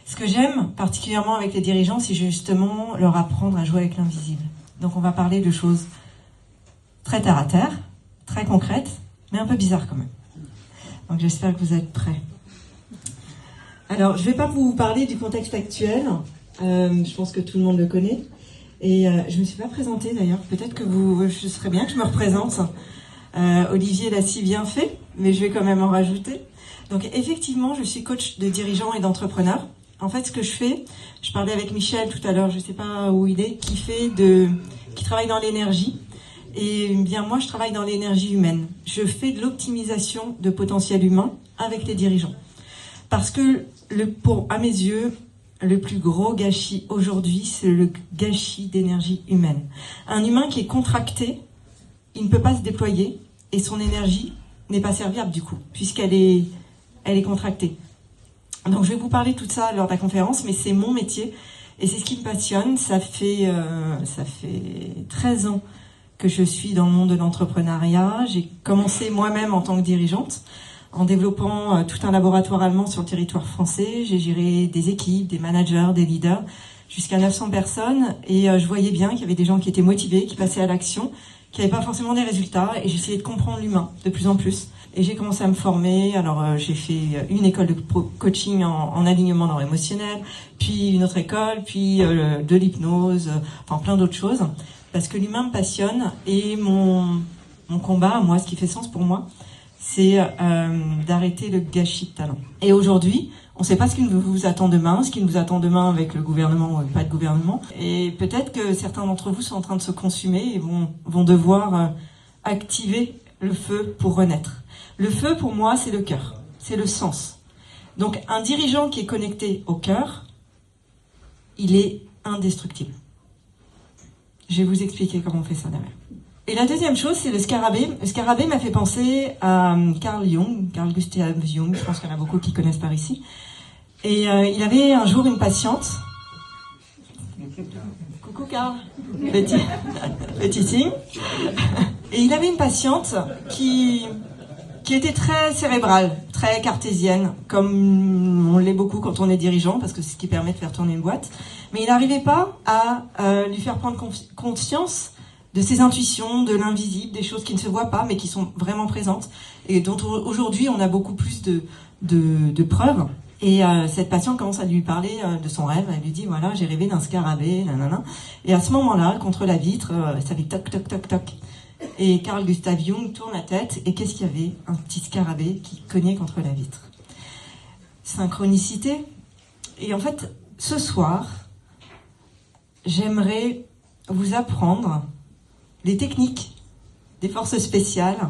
Ce que j'aime particulièrement avec les dirigeants, c'est justement leur apprendre à jouer avec l'invisible. Donc on va parler de choses très terre à terre, très concrètes, mais un peu bizarres quand même. Donc j'espère que vous êtes prêts. Alors je ne vais pas vous parler du contexte actuel, je pense que tout le monde le connaît. Et je ne me suis pas présentée d'ailleurs, peut-être que ce serait bien que je me représente. Olivier l'a si bien fait, mais je vais quand même en rajouter. Donc effectivement, je suis coach de dirigeants et d'entrepreneurs. En fait, ce que je fais, je parlais avec Michel tout à l'heure, je ne sais pas où il est, qui travaille dans l'énergie. Et bien moi, je travaille dans l'énergie humaine. Je fais de l'optimisation de potentiel humain avec les dirigeants. Parce que, à mes yeux, le plus gros gâchis aujourd'hui, c'est le gâchis d'énergie humaine. Un humain qui est contracté, il ne peut pas se déployer et son énergie n'est pas serviable du coup, puisqu'elle est contractée. Donc je vais vous parler de tout ça lors de la conférence, mais c'est mon métier et c'est ce qui me passionne. Ça fait 13 ans que je suis dans le monde de l'entrepreneuriat. J'ai commencé moi-même en tant que dirigeante en développant tout un laboratoire allemand sur le territoire français. J'ai géré des équipes, des managers, des leaders, jusqu'à 900 personnes et je voyais bien qu'il y avait des gens qui étaient motivés, qui passaient à l'action, qui n'avaient pas forcément des résultats et j'essayais de comprendre l'humain de plus en plus. Et j'ai commencé à me former, alors j'ai fait une école de coaching en alignement neuroémotionnel, puis une autre école, puis de l'hypnose, enfin plein d'autres choses, parce que l'humain me passionne et mon combat, moi, ce qui fait sens pour moi, c'est d'arrêter le gâchis de talent. Et aujourd'hui, on ne sait pas ce qui vous attend demain, ce qui nous attend demain avec le gouvernement ou pas de gouvernement, et peut-être que certains d'entre vous sont en train de se consumer et vont devoir activer le feu pour renaître. Le feu, pour moi, c'est le cœur, c'est le sens. Donc, un dirigeant qui est connecté au cœur, il est indestructible. Je vais vous expliquer comment on fait ça derrière. Et la deuxième chose, c'est le scarabée. Le scarabée m'a fait penser à Carl Gustav Jung, je pense qu'il y en a beaucoup qui connaissent par ici. Et il avait un jour une patiente. Coucou Carl, petit signe. Et il avait une patiente qui était très cérébrale, très cartésienne, comme on l'est beaucoup quand on est dirigeant, parce que c'est ce qui permet de faire tourner une boîte. Mais il n'arrivait pas à lui faire prendre conscience de ses intuitions, de l'invisible, des choses qui ne se voient pas, mais qui sont vraiment présentes, et dont aujourd'hui on a beaucoup plus de preuves. Et cette patiente commence à lui parler de son rêve, elle lui dit, voilà, j'ai rêvé d'un scarabée, nanana. Et à ce moment-là, contre la vitre, ça fait toc, toc, toc, toc. Et Carl Gustav Jung tourne la tête, et qu'est-ce qu'il y avait? Un petit scarabée qui cognait contre la vitre. Synchronicité. Et en fait, ce soir, j'aimerais vous apprendre les techniques des forces spéciales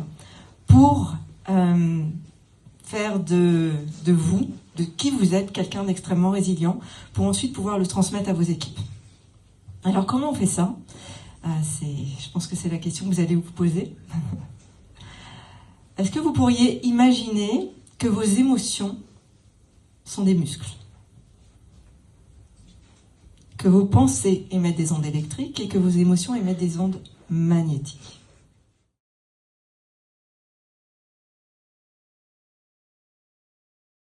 pour faire de vous, de qui vous êtes, quelqu'un d'extrêmement résilient, pour ensuite pouvoir le transmettre à vos équipes. Alors comment on fait ça? Je pense que c'est la question que vous allez vous poser. Est-ce que vous pourriez imaginer que vos émotions sont des muscles? Que vos pensées émettent des ondes électriques et que vos émotions émettent des ondes magnétiques.